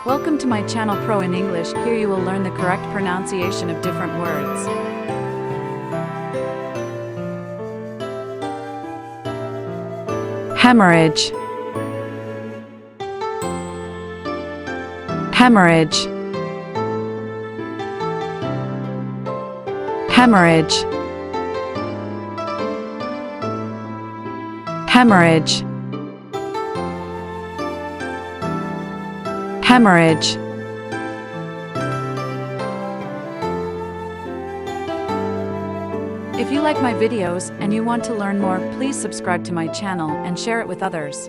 Welcome to my channel Pro in English. Here you will learn the correct pronunciation of different words. Hemorrhage. Hemorrhage. Hemorrhage. Hemorrhage. Hemorrhage. If you like my videos and you want to learn more, please subscribe to my channel and share it with others.